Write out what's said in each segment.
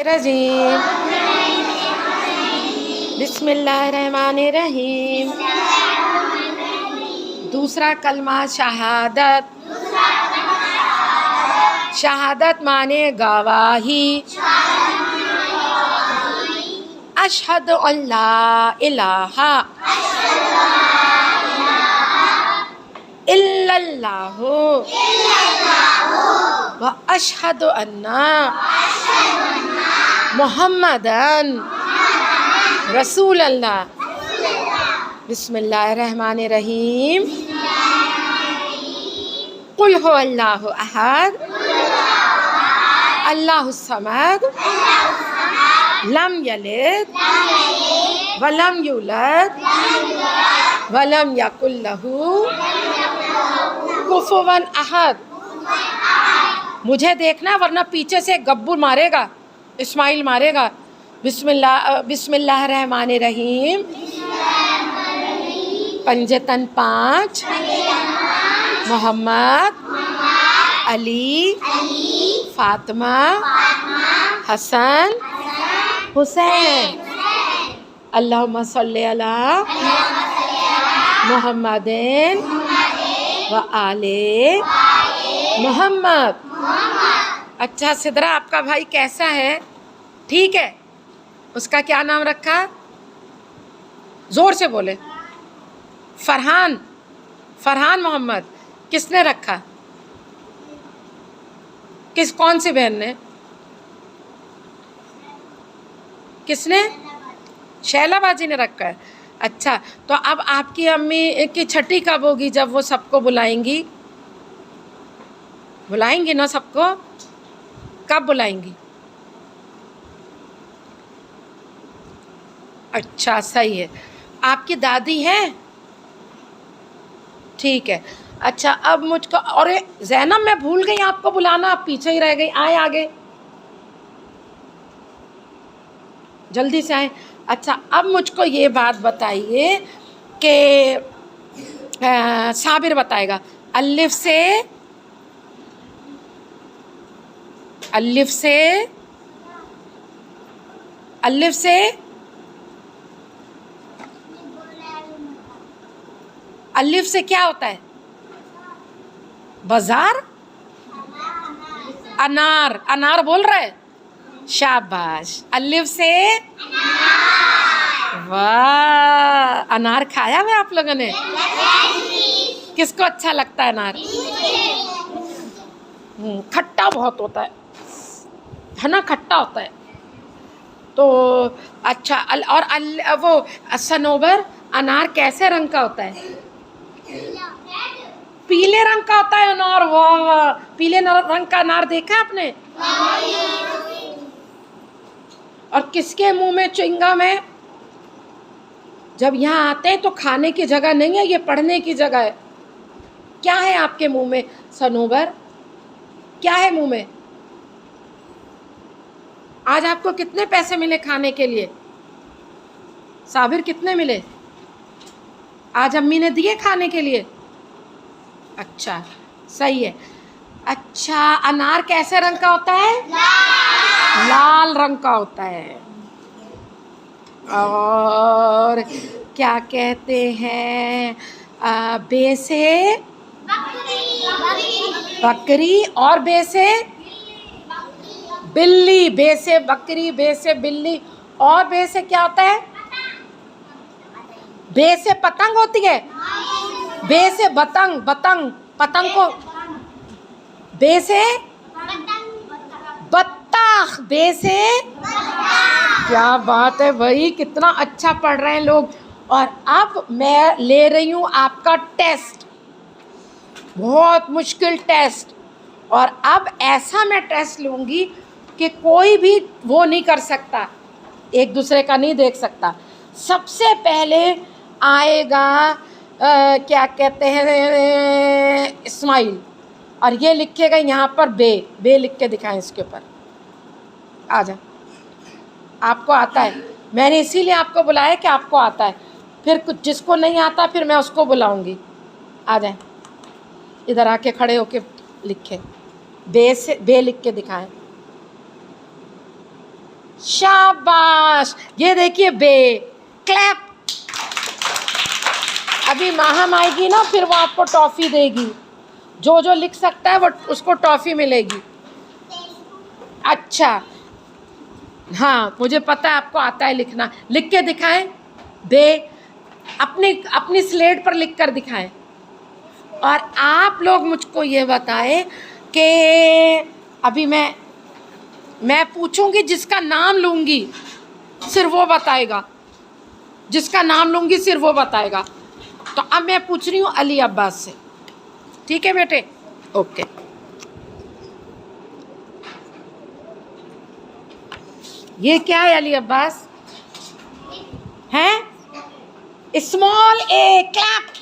रजीम बिस्मिल्लाहिर्रहमानिर्रहीम। दूसरा कलमा शहादत। शहादत माने गवाही। अशहदु अल्ला इलाहा इल्लल्लाहु व अशहदु अन्ना मुहम्मदन रसूल अल्लाह। बिस्मिल्लाहिर्रहमानिर्रहीम। कुल हो अल्लाहु अहद अल्लाहुस समद लम यलिद वलम यूलद वलम यकुल लहू कुफुवन अहद। मुझे देखना वरना पीछे से गब्बू मारेगा, इस्माइल मारेगा। बिस्मिल्लाहिर्रहमानिर्रहीम। पंजतन 5 मोहम्मद अली फातिमा हसन हुसैन। अल्लाहुम्मा सल्ली अला मुहम्मदिन व आले मोहम्मद। अच्छा सिदरा, आपका भाई कैसा है? ठीक है। उसका क्या नाम रखा? जोर से बोले। फरहान। फरहान मोहम्मद। किसने रखा? कौन सी बहन ने? किसने? शैला बाजी ने रखा है। अच्छा, तो अब आपकी अम्मी की छठी कब होगी? जब वो सबको बुलाएंगी? बुलाएंगी ना सबको? कब बुलाएंगी? अच्छा, सही है। आपकी दादी है? ठीक है। अच्छा, अब मुझको, और ज़ैनब मैं भूल गई आपको बुलाना, आप पीछे ही रह गई। आए आगे, जल्दी से आए। अच्छा, अब मुझको ये बात बताइए कि साबिर बताएगा। अलिफ से अलिफ से अलिफ से अलिफ से क्या होता है? बाजार। अनार। अनार बोल रहे? शाबाश। अलिफ से वाह, अनार खाया हुआ आप लोगों ने? किसको अच्छा लगता है अनार? खट्टा बहुत होता है ना? खट्टा होता है तो अच्छा। और वो सनोबर, अनार कैसे रंग का होता है? पीले रंग का होता है अनार। वाह, पीले रंग का अनार देखा आपने? और किसके मुंह में च्युइंगम है? जब यहाँ आते हैं तो खाने की जगह नहीं है, ये पढ़ने की जगह है। क्या है आपके मुंह में सनोबर? क्या है मुंह में? आज आपको कितने पैसे मिले खाने के लिए? साबिर, कितने मिले? आज अम्मी ने दिए खाने के लिए? अच्छा, सही है। अच्छा, अनार कैसे रंग का होता है? लाल रंग का होता है। और क्या कहते हैं? बे से बकरी, और बे से बिल्ली। बे से बकरी, बे से बिल्ली, और बे से क्या होता है? बे से पतंग होती है। बे से बतंग। बतंग, पतंग को बे से बत्तख। बे से क्या बात है भाई, कितना अच्छा पढ़ रहे हैं लोग। और अब मैं ले रही हूँ आपका टेस्ट, बहुत मुश्किल टेस्ट। और अब ऐसा मैं टेस्ट लूँगी कि कोई भी वो नहीं कर सकता, एक दूसरे का नहीं देख सकता। सबसे पहले आएगा क्या कहते हैं? इस्माइल। और ये लिखेगा यहाँ पर बे। बे लिख के दिखाएं इसके ऊपर। आ जा, आपको आता है। मैंने इसीलिए आपको बुलाया कि आपको आता है। फिर कुछ जिसको नहीं आता फिर मैं उसको बुलाऊंगी। आ जाए, इधर आके खड़े होके लिखे। बे से बे लिख के दिखाएं। शाबाश। ये देखिए बे, क्लैप। अभी माहम आएगी ना, फिर वो आपको टॉफी देगी। जो जो लिख सकता है वो उसको टॉफी मिलेगी। अच्छा, हाँ मुझे पता है आपको आता है लिखना। लिख के दिखाएं बे, अपनी अपनी स्लेट पर लिख कर दिखाएं। और आप लोग मुझको ये बताएं कि अभी मैं पूछूंगी, जिसका नाम लूंगी सिर्फ वो बताएगा, जिसका नाम लूंगी सिर्फ वो बताएगा। तो अब मैं पूछ रही हूँ अली अब्बास से, ठीक है बेटे? ओके। ये क्या है अली अब्बास? हैं? स्मॉल ए, क्लैप।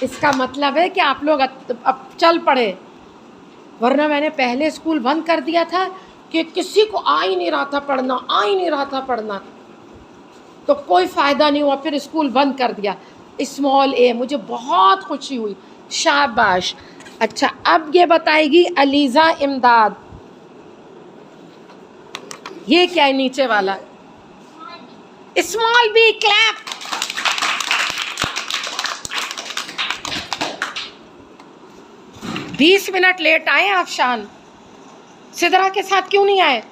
इसका मतलब है कि आप लोग अब चल पड़े, वरना मैंने पहले स्कूल बंद कर दिया था कि किसी को आ ही नहीं रहा था पढ़ना, आ ही नहीं रहा था पढ़ना, तो कोई फ़ायदा नहीं हुआ, फिर स्कूल बंद कर दिया। स्मॉल ए, मुझे बहुत खुशी हुई, शाबाश। अच्छा, अब ये बताएगी अलीज़ा इमदाद। ये क्या है नीचे वाला? Small B, clap. बीस मिनट लेट आए आप शान। सिदरा के साथ क्यों नहीं आए?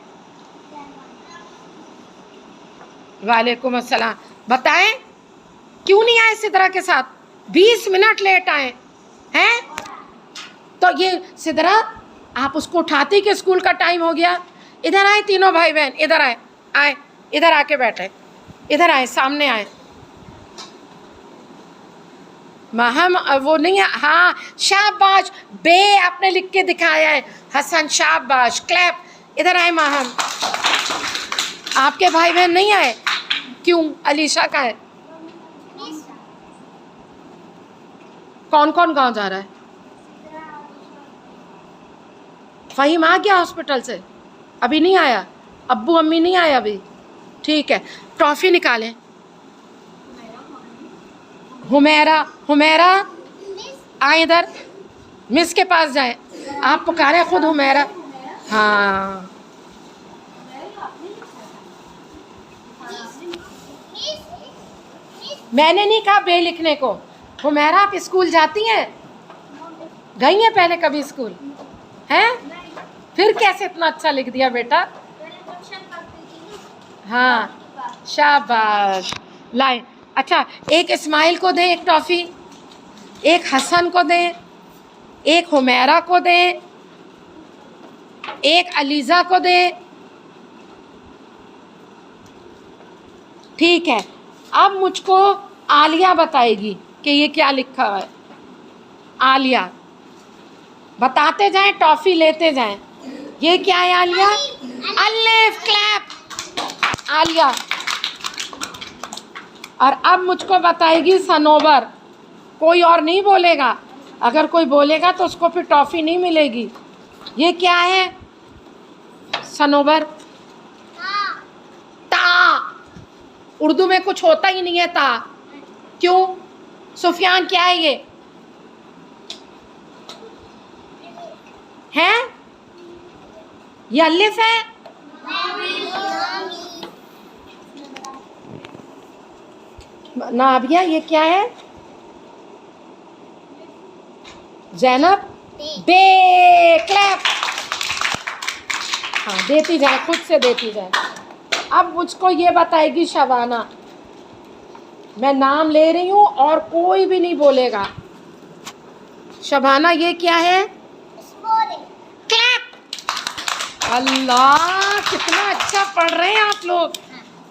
वालेकुम अस्सलाम। बताएं क्यों नहीं आए सिदरा के साथ? 20 मिनट लेट आए हैं। तो ये सिदरा, आप उसको उठाती कि स्कूल का टाइम हो गया? इधर आए तीनों भाई बहन, इधर आए, आए इधर आके बैठे, इधर आए, सामने आए। महम वो नहीं है, हाँ शाबाश बे, आपने लिख के दिखाया है। हसन शाबाश, क्लैप। इधर आए महम। आपके भाई बहन नहीं आए क्यों? अलीशा का है। कौन कौन गांव जा रहा है? फ़हीम आ गया हॉस्पिटल से? अभी नहीं आया? अब्बू अम्मी नहीं आए अभी? ठीक है, ट्रॉफी निकालें। हुमैरा, हुमैरा आए इधर, मिस के पास जाए। आप पुकारे खुद हुमैरा। हाँ, मैंने नहीं कहा बे लिखने को। हुमैरा आप स्कूल जाती हैं? गई हैं पहले कभी स्कूल? हैं? फिर कैसे इतना अच्छा लिख दिया बेटा? हाँ शाबाश। लाए। अच्छा, एक इस्माइल को दें एक टॉफ़ी, एक हसन को दें, एक हुमैरा को दें, एक अलीज़ा को दें। ठीक है, अब मुझको आलिया बताएगी कि ये क्या लिखा है। आलिया बताते जाएं, टॉफ़ी लेते जाएं। ये क्या है आलिया? अलिफ, क्लैप। आलिया। और अब मुझको बताएगी सनोबर। कोई और नहीं बोलेगा, अगर कोई बोलेगा तो उसको फिर टॉफ़ी नहीं मिलेगी। ये क्या है सनोबर? ता। उर्दू में कुछ होता ही नहीं है ता। क्यों सुफियान, क्या है ये? हैं? ये अलिफ है? नाबिया, ये क्या है? ज़ैनब, बे, क्लैप। हाँ, देती जाए, खुद से देती जाए। अब मुझको ये बताएगी शबाना। मैं नाम ले रही हूँ और कोई भी नहीं बोलेगा। शबाना, ये क्या है? क्लैप। अल्लाह, कितना अच्छा पढ़ रहे हैं आप लोग।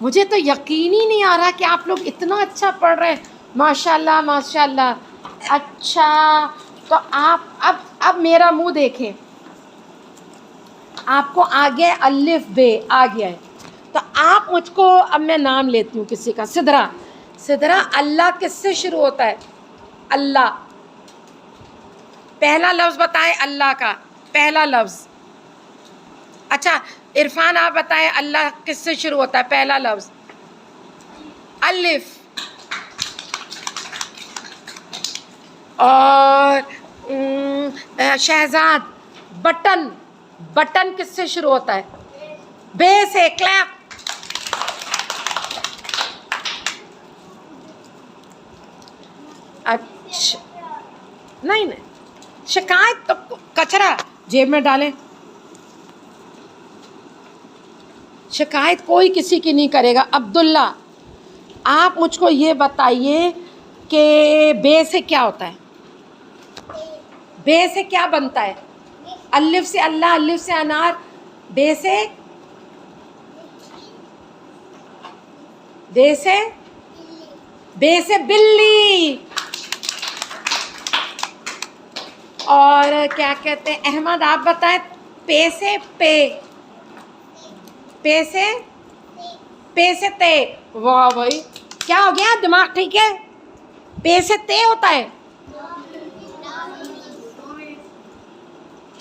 मुझे तो यकीन ही नहीं आ रहा कि आप लोग इतना अच्छा पढ़ रहे हैं। माशाल्लाह माशाल्लाह। अच्छा, तो आप अब मेरा मुंह देखें। आपको आ गया है अलिफ बे, आ गया है। तो आप मुझको, अब मैं नाम लेती हूँ किसी का। सिदरा। सिदरा, अल्लाह किससे शुरू होता है? अल्लाह। पहला लफ्ज़ बताएं अल्लाह का, पहला लफ्ज़। अच्छा इरफान, आप बताएं अल्लाह किससे शुरू होता है? पहला लफ्ज़ अलिफ। और शहजाद, बटन, बटन किससे शुरू होता है? बे से। क्लैप। अच्छा, नहीं नहीं, शिकायत तो कचरा जेब में डालें। शिकायत कोई किसी की नहीं करेगा। अब्दुल्ला, आप मुझको ये बताइए कि बे से क्या होता है? बे से क्या बनता है? अलिफ से अल्लाह, अलिफ से अनार, बे से बिल्ली। और क्या कहते हैं अहमद, आप बताएं, पे से ते। वाह भाई, क्या हो गया, दिमाग ठीक है? पे से ते होता है।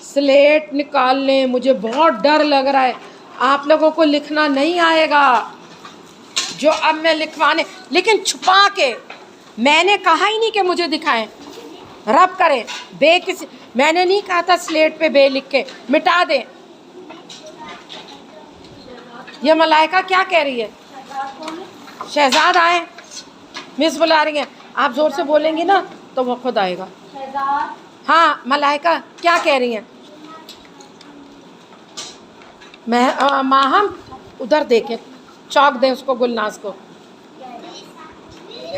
स्लेट निकाल लें, मुझे बहुत डर लग रहा है आप लोगों को लिखना नहीं आएगा जो अब मैं लिखवाने, लेकिन छुपा के। मैंने कहा ही नहीं कि मुझे दिखाएं, रब करें। बे किसी, मैंने नहीं कहा था स्लेट पे बे लिख के मिटा दें। ये मलाइका क्या कह रही है? शहजाद आए, मिस बुला रही हैं। आप जोर से बोलेंगी ना तो वो खुद आएगा। हाँ मलाइका क्या कह रही हैं? मैं माहम उधर देखे, चौक दे उसको, गुलनाज को।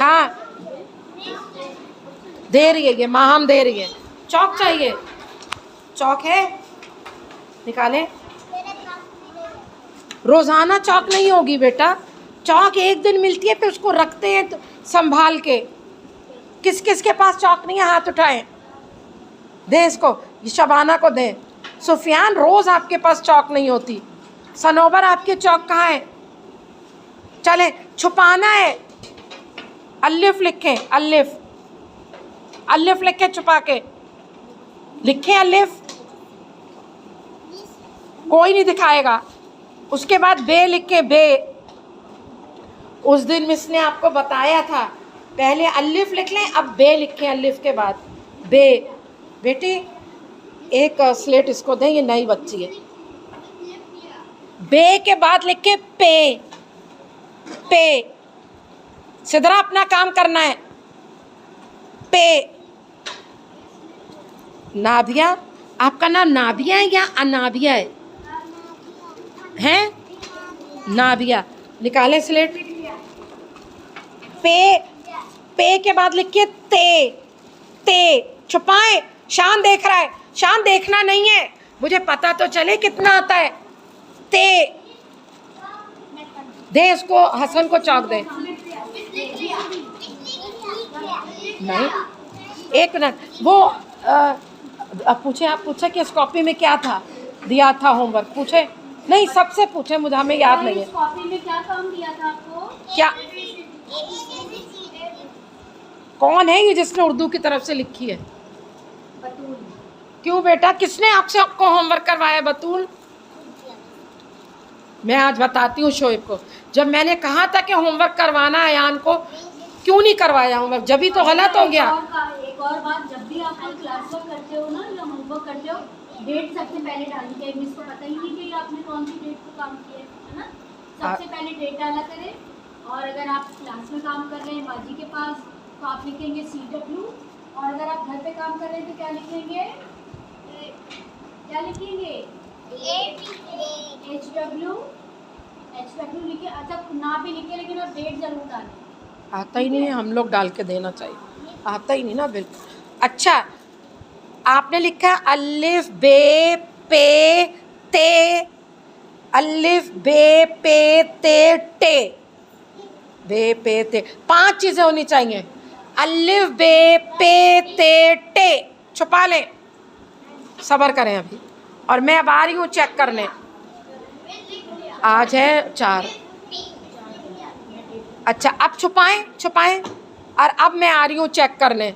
हाँ दे रही है, ये माहम दे रही है। चौक चाहिए? चौक है, निकालें। रोजाना चौक नहीं होगी बेटा, चौक एक दिन मिलती है, फिर उसको रखते हैं तो संभाल के। किस किस के पास चौक नहीं है, हाथ उठाएं। दे इसको, ये शबाना को दे। सुफियान, रोज आपके पास चौक नहीं होती। सनोबर, आपके चौक कहाँ है? चले, छुपाना है। अलिफ लिखें, अलिफ लिख के छुपा के लिखें। अलिफ कोई नहीं दिखाएगा। उसके बाद बे लिखें, बे। उस दिन मिस ने आपको बताया था, पहले अलिफ लिख लें, अब बे लिखें अलिफ के बाद बे। बेटी एक स्लेट इसको दें, ये नई बच्ची है। बे के बाद लिखे पे। सिदरा अपना काम करना है। पे। नाभिया, आपका नाम नाभिया है या अनाभिया है? हैं? नाभिया। निकाले स्लेट। पे के बाद लिखिए ते। छुपाए। शान देख रहा है, शान देखना नहीं है, मुझे पता तो चले कितना आता है। ते दे इसको, हसन को चौक दे। नहीं, एक मिनट, वो पूछे, आप पूछे कि इस कॉपी में क्या था दिया था होमवर्क? पूछे नहीं, सबसे पूछे, मुझे हमें याद नहीं है। इस कॉपी में क्या काम दिया था आपको? क्या? कौन है ये जिसने उर्दू की तरफ से लिखी है? बतूल। क्यों बेटा, किसने आपको होमवर्क करवाया? बतूल। मैं आज बताती हूँ शोएब को, जब मैंने कहा था कि होमवर्क करवाना है अयान को, क्यों नहीं करवाया होमवर्क? जब ही तो गलत हो गया। एक और बात, जब भी आप कोई क्लास वर्क करते हो ना या होमवर्क करते हो, डेट सबसे पहले डालनी चाहिए। मिस को पता ही नहीं कि आपने कौन सी डेट को काम किया है ना। सबसे पहले डेट डाला करें। और अगर आप क्लास में काम कर रहे हैं बाजी के पास, तो आप लिखेंगे CW। और अगर आप घर पे काम कर रहे हैं तो क्या लिखेंगे? HW लिखे। अच्छा, ना भी लिखे, लेकिन आप डेट जरूर डालें। आता ही नहीं है, हम लोग डाल के देना चाहिए, आता ही नहीं ना बिल्कुल। अच्छा, आपने लिखा अलिफ बे पे ते, अलिफ बे पे ते टे, बे पे ते, 5 चीज़ें होनी चाहिए। अलिफ बे पे ते टे, छुपा लें, सब्र करें अभी। और मैं अब आ रही हूँ चेक करने, आज है 4। अच्छा, अब छुपाएं, और अब मैं आ रही हूँ चेक करने।